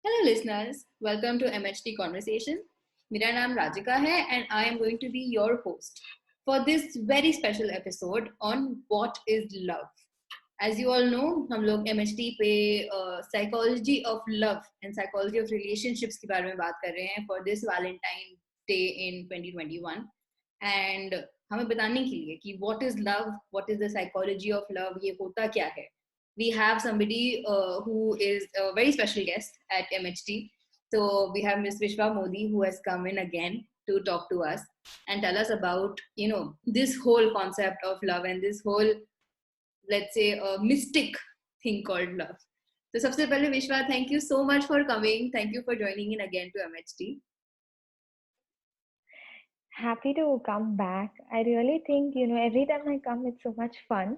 Hello, listeners. Welcome to MHT Conversation. मेरा नाम राजिका है and I am going to be your host for this very special episode on what is love. As you all know, हम लोग MHT पे psychology of love and psychology of relationships के बारे में बात कर रहे हैं for this Valentine Day in 2021 and हमें बताने के लिए कि what is love, what is the psychology of love, ये होता क्या है. We have somebody who is a very special guest at MHT. So we have Ms. Vishwa Modi who has come in again to talk to us and tell us about, this whole concept of love and this whole, let's say, mystic thing called love. So सबसे पहले Vishwa, thank you so much for coming. Thank you for joining in again to MHT. Happy to come back. I really think, every time I come, it's so much fun.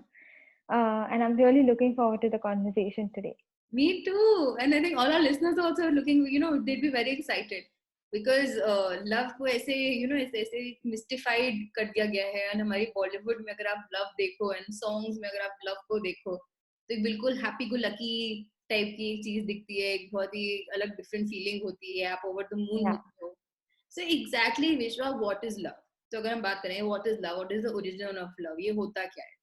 And I'm really looking forward to the conversation today. Me too. And I think all our listeners are also looking, they'd be very excited because love को ऐसे, ऐसे mystified कर दिया गया है and हमारी बॉलीवुड में अगर आप love देखो and songs में अगर आप love को देखो तो एक बिल्कुल happy go lucky टाइप की चीज दिखती है, एक बहुत ही अलग different feeling होती है, आप over the moon Yeah. होते हो. So exactly Vishwa, what is love? तो अगर हम बात करें what is love, what is the origin of love, ये होता क्या है?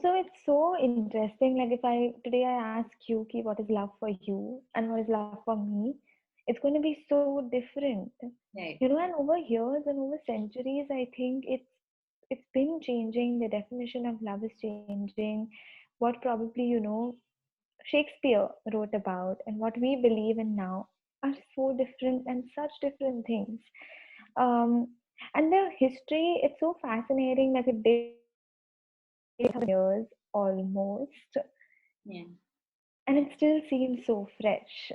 So it's so interesting. Like if I today I ask you, ki, what is love for you and what is love for me, it's going to be so different. Right. And over years and over centuries, I think it's been changing. The definition of love is changing. What probably, Shakespeare wrote about and what we believe in now are so different and such different things. Um, and the history, it's so fascinating, like it dates years almost, Yeah. and it still seems so fresh.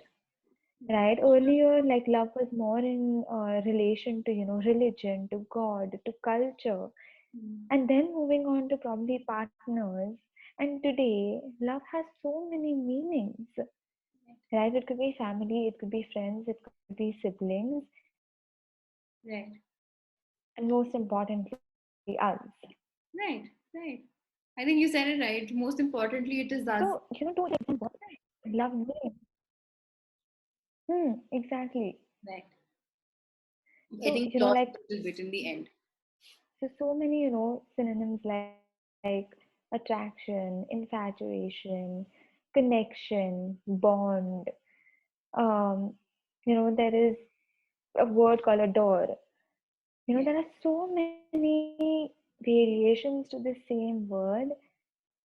Right? Earlier, like love was more in relation to, religion, to God, to culture, Mm. and then moving on to probably partners. And today, love has so many meanings. Right? It could be family, it could be friends, it could be siblings, Right. and most importantly, us. Right, right. I think you said it right. Most importantly, it is us. So, to example, love means. Exactly. Right. I So, think lost like, a little bit in the end. so many, synonyms like attraction, infatuation, connection, bond. Um, there is a word called adore. Yeah. There are so many variations to the same word,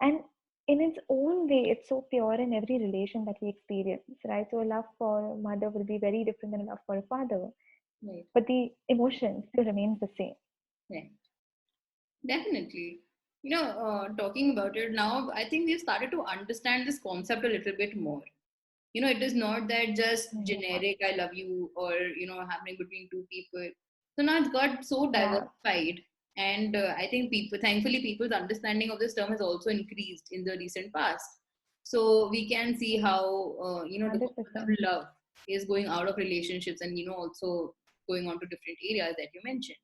and in its own way, it's so pure in every relation that we experience, right? So, a love for a mother will be very different than a love for a father, Right. but the emotion still remains the same. Right. Definitely. Talking about it now, I think we've started to understand this concept a little bit more. It is not that just Yeah, generic "I love you" or happening between two people. So now it's got so yeah, diversified, and I think thankfully, people's understanding of this term has also increased in the recent past. So we can see how the concept of 100%. love is going out of relationships and also going on to different areas that you mentioned.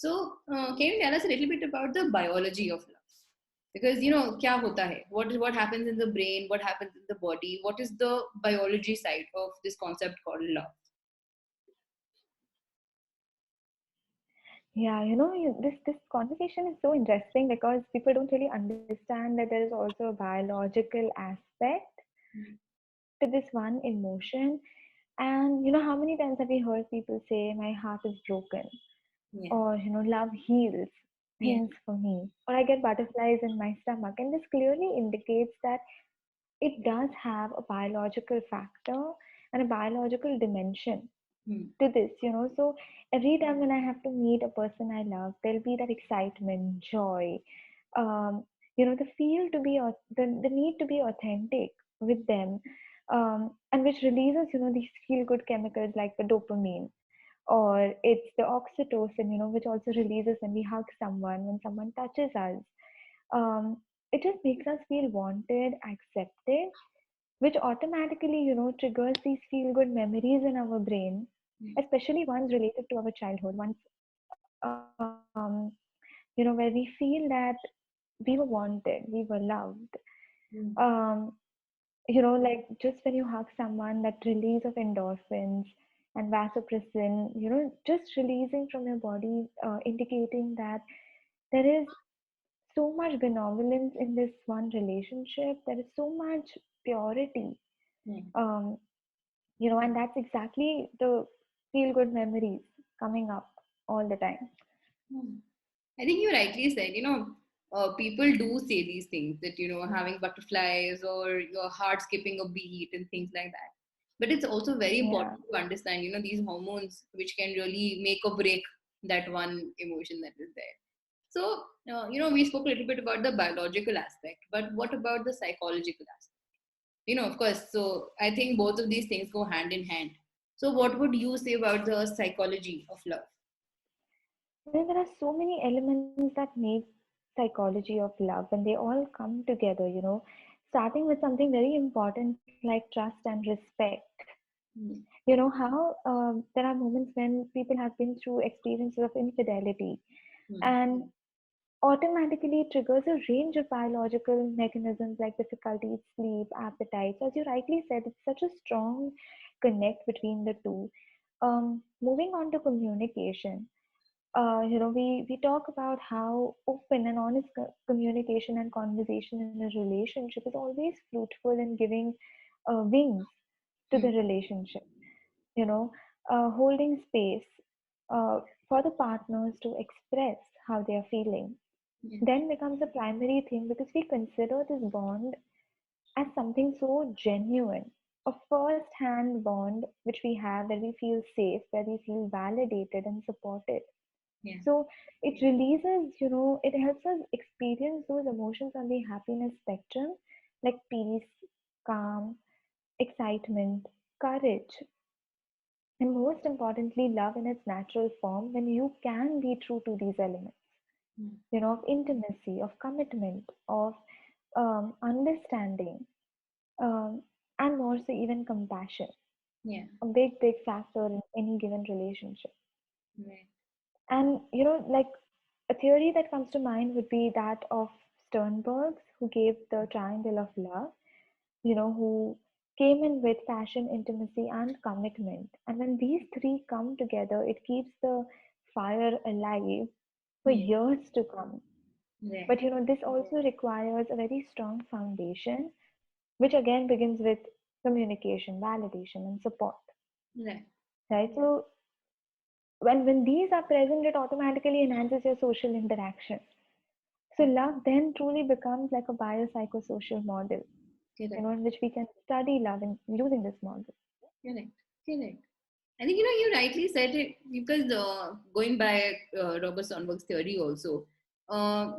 So, can you tell us a little bit about the biology of love? Because kya hota hai? What happens in the brain? What happens in the body? What is the biology side of this concept called love? Yeah, this conversation is so interesting because people don't really understand that there is also a biological aspect to this one emotion. And how many times have we heard people say, "My heart is broken," Yeah, or "Love heals yeah, things for me," or "I get butterflies in my stomach." And this clearly indicates that it does have a biological factor and a biological dimension hmm, to this. So every time when I have to meet a person I love, there'll be that excitement, joy, um, the feel to be the need to be authentic with them, and which releases these feel good chemicals like the dopamine, or it's the oxytocin, which also releases when we hug someone, when someone touches us. um, it just makes us feel wanted, accepted, which automatically, triggers these feel good memories in our brain, hmm, especially ones related to our childhood, ones, where we feel that we were wanted, we were loved. hmm. Um, Like just when you hug someone, that release of endorphins and vasopressin, just releasing from your body, indicating that there is so much benevolence in this one relationship. There is so much purity. Yeah. Um, and that's exactly the feel good memories coming up all the time. Hmm. I think you rightly said, people do say these things that, having butterflies or your heart skipping a beat and things like that. But it's also very Yeah. important to understand, these hormones which can really make or break that one emotion that is there. So, we spoke a little bit about the biological aspect, but what about the psychological aspect? Of course, so I think both of these things go hand in hand. So, what would you say about the psychology of love? There are so many elements that make psychology of love, and they all come together, starting with something very important like trust and respect. Mm, How there are moments when people have been through experiences of infidelity, mm, and automatically triggers a range of biological mechanisms like difficulty sleep, appetite. So as you rightly said, it's such a strong connect between the two. Moving on to communication, we talk about how open and honest communication and conversation in a relationship is always fruitful in giving wings to the mm, relationship. You know, holding space uh, for the partners to express how they are feeling yeah, then becomes a primary thing because we consider this bond as something so genuine, a first hand bond which we have where we feel safe, where we feel validated and supported. yeah, So it releases, it helps us experience those emotions on the happiness spectrum like peace, calm, excitement, courage, and most importantly, love in its natural form when you can be true to these elements, mm, of intimacy, of commitment, of understanding, um, and more so even compassion. yeah, A big, big factor in any given relationship. right, And, like a theory that comes to mind would be that of Sternberg's, who gave the triangle of love, who came in with passion, intimacy, and commitment. And when these three come together, it keeps the fire alive for yeah, years to come. right, But this also requires a very strong foundation, which again begins with communication, validation, and support. right, Right. So when these are present, it automatically enhances your social interaction. So love then truly becomes like a biopsychosocial model, correct, in which we can study love in using this model. correct, correct. I think you rightly said it because going by Robert Sonnenberg's theory also,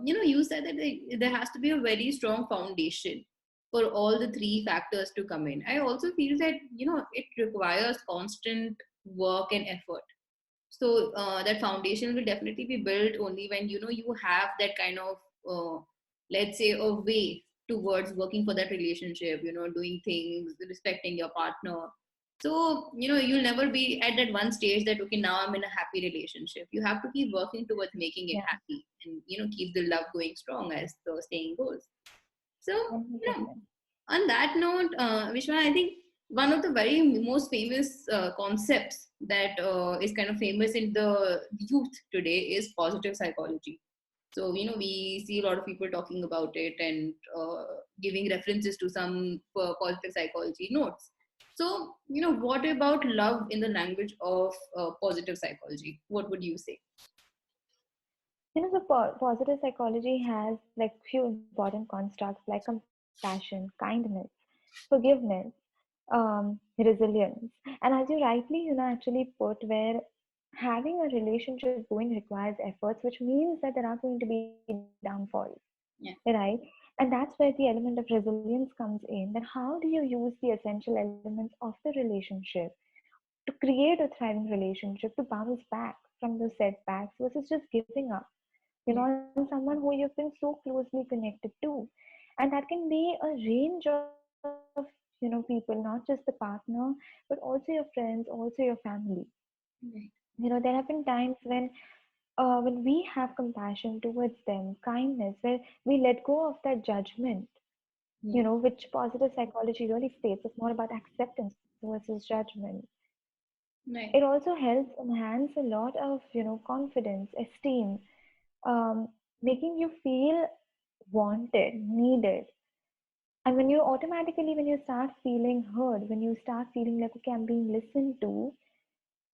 you said that there has to be a very strong foundation for all the three factors to come in. I also feel that it requires constant work and effort. So that foundation will definitely be built only when you have that kind of let's say a way towards working for that relationship. Doing things, respecting your partner. So you'll never be at that one stage that okay, now I'm in a happy relationship. You have to keep working towards making it Yeah, happy, and keep the love going strong, as the saying goes. So, you know, 100%. on that note, Vishwa, I think one of the very most famous concepts that is kind of famous in the youth today is positive psychology. So, we see a lot of people talking about it and giving references to some positive psychology notes. So, what about love in the language of positive psychology? What would you say? The positive psychology has like few important constructs like compassion, kindness, forgiveness, resilience. And as you rightly, actually put, where having a relationship going requires efforts, which means that there are going to be downfalls, Yeah. right? And that's where the element of resilience comes in. That how do you use the essential elements of the relationship to create a thriving relationship, to bounce back from those setbacks versus just giving up, Yeah. on someone who you've been so closely connected to. And that can be a range of, people, not just the partner, but also your friends, also your family. Right. There have been times when we have compassion towards them, kindness, where we let go of that judgment, Yeah. which positive psychology really states is more about acceptance versus judgment. It Right. also helps enhance a lot of, confidence, esteem, um, making you feel wanted, needed. And when you start feeling heard, when you start feeling like, okay, I'm being listened to,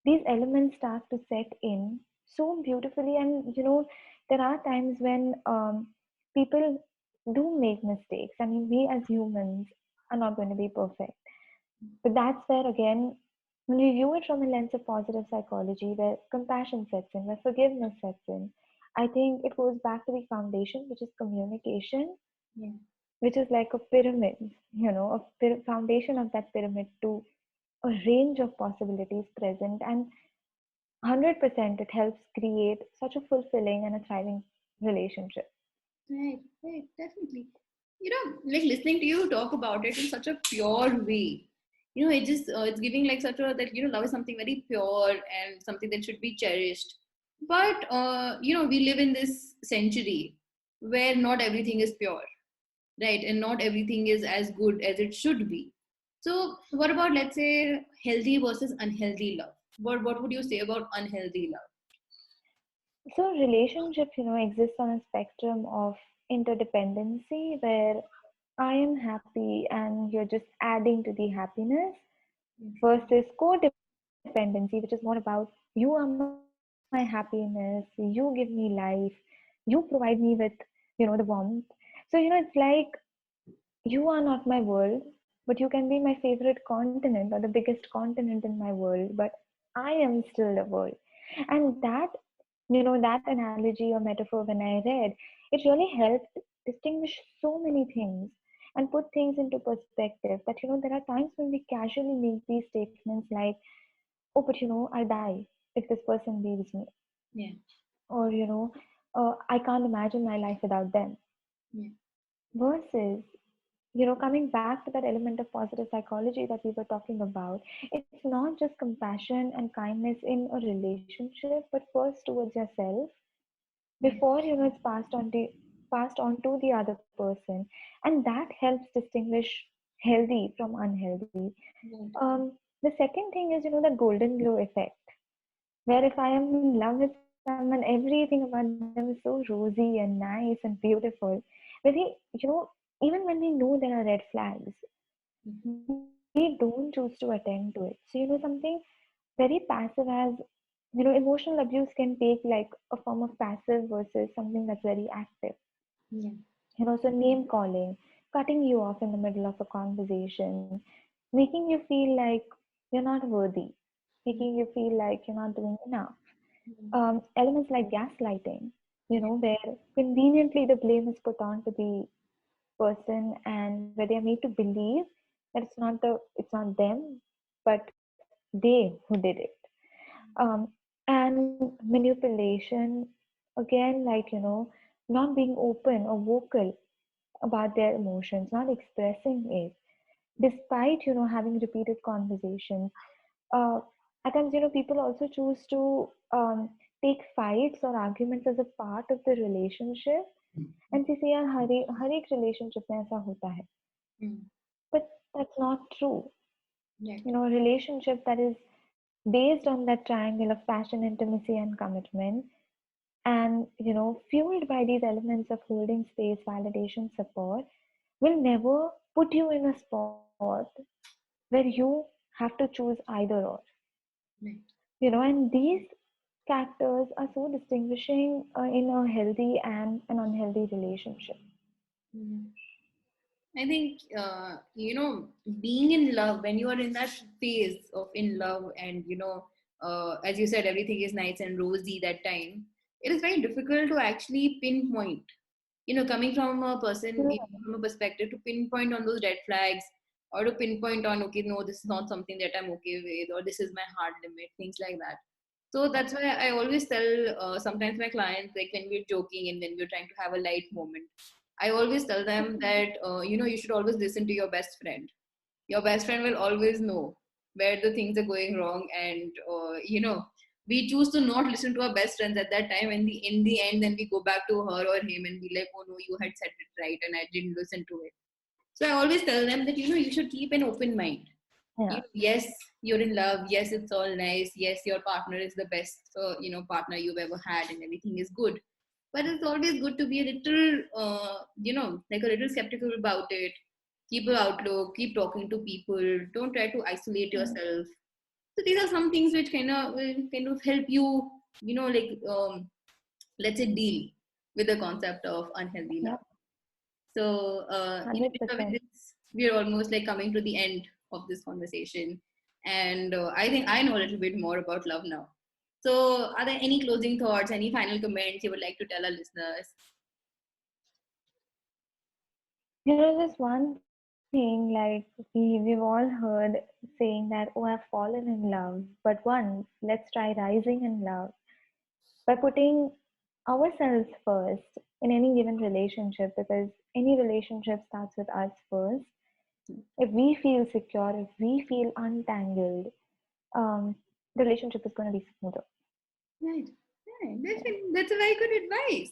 these elements start to set in so beautifully. And there are times when people do make mistakes. I mean, we as humans are not going to be perfect, but that's where again, when you view it from a lens of positive psychology, where compassion sets in, where forgiveness sets in, I think it goes back to the foundation, which is communication, Yeah. which is like a pyramid, foundation of that pyramid to a range of possibilities present. And 100% it helps create such a fulfilling and a thriving relationship. Right. Right. Definitely. Like listening to you talk about it in such a pure way. It just it's giving like such a that love is something very pure and something that should be cherished. But we live in this century where not everything is pure, right? And not everything is as good as it should be. So, what about, let's say, healthy versus unhealthy love? What would you say about unhealthy love? So relationships, exist on a spectrum of interdependency where I am happy and you're just adding to the happiness, versus codependency, which is more about you are my happiness, you give me life, you provide me with, the warmth. So, it's like you are not my world, but you can be my favorite continent or the biggest continent in my world, but I am still the world. And that analogy or metaphor, when I read, it really helped distinguish so many things and put things into perspective. That, there are times when we casually make these statements like, oh, but I die if this person leaves me, Yeah, or, I can't imagine my life without them. yeah, Versus, coming back to that element of positive psychology that we were talking about, it's not just compassion and kindness in a relationship, but first towards yourself yeah, before it's passed on to the other person, and that helps distinguish healthy from unhealthy. yeah, The second thing is the golden glow effect, where if I am in love with someone, everything about them is so rosy and nice and beautiful. Where even when we know there are red flags, we don't choose to attend to it. So, something very passive as, emotional abuse can take like a form of passive versus something that's very active. yeah, So name calling, cutting you off in the middle of a conversation, making you feel like you're not worthy, yeah, making you feel like you're not doing enough. yeah, Elements like gaslighting, where conveniently the blame is put on to the person, and where they are made to believe that it's not them, but they who did it. Um, and manipulation, again, like, not being open or vocal about their emotions, not expressing it, despite, having repeated conversations. Uh, at times, people also choose to take fights or arguments as a part of the relationship, and they say, यार हर एक relationship में ऐसा होता है. mm, But that's not true. right, A relationship that is based on that triangle of passion, intimacy, and commitment, and fueled by these elements of holding space, validation, support, will never put you in a spot where you have to choose either or. right. And these characters are so distinguishing in a healthy and an unhealthy relationship. Mhm. I think being in love, when you are in that phase of in love, and as you said, everything is nice and rosy that time. It is very difficult to actually pinpoint. Coming from a person, from a perspective, to pinpoint on those red flags, or to pinpoint on, okay, no, this is not something that I'm okay with, or this is my hard limit, things like that. So that's why I always tell sometimes my clients, like when we're joking and when we're trying to have a light moment, I always tell them that you should always listen to your best friend. Your best friend will always know where the things are going wrong, and we choose to not listen to our best friends at that time, and in the end then we go back to her or him and be like, oh no, you had said it right and I didn't listen to it. So I always tell them that, you should keep an open mind. Yeah. Yes, you're in love. Yes, it's all nice. Yes, your partner is the best, partner you've ever had, and everything is good. But it's always good to be a little, like a little skeptical about it. Keep an outlook. Keep talking to people. Don't try to isolate Mm. yourself. So these are some things which kind of help you, let's say, deal with the concept of unhealthy Yeah. love. So, Vishwa, with 100%. this, we're almost like coming to the end of this conversation. And I think I know a little bit more about love now. So, are there any closing thoughts, any final comments you would like to tell our listeners? Just one thing, like we've all heard saying that, oh, I've fallen in love, but once, let's try rising in love by putting ourselves first in any given relationship, because any relationship starts with us first. If we feel secure, if we feel untangled, um, the relationship is going to be smoother. Right. Right. Yeah. That's a very good advice.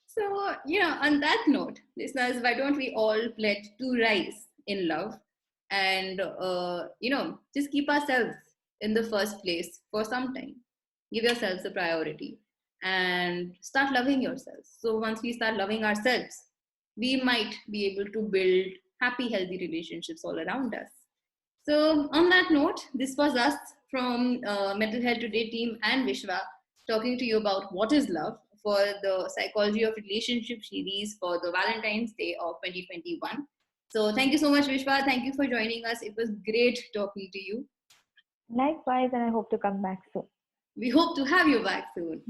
So, on that note, listeners, why don't we all pledge to rise in love and, just keep ourselves in the first place for some time. Give yourselves a priority and start loving yourselves. So, once we start loving ourselves, we might be able to build happy, healthy relationships all around us. So, on that note, this was us from Mental Health Today team and Vishwa talking to you about what is love for the Psychology of Relationship series for the Valentine's Day of 2021. So, thank you so much, Vishwa. Thank you for joining us. It was great talking to you. Likewise, and I hope to come back soon. We hope to have you back soon.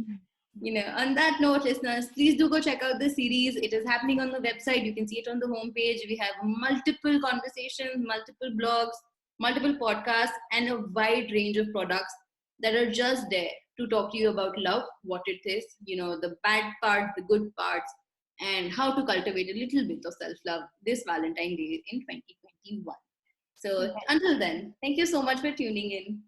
On that note, listeners, please do go check out the series. It is happening on the website. You can see it on the homepage. We have multiple conversations, multiple blogs, multiple podcasts, and a wide range of products that are just there to talk to you about love, what it is, the bad parts, the good parts, and how to cultivate a little bit of self love this Valentine's Day in 2021. So Okay. until then, thank you so much for tuning in.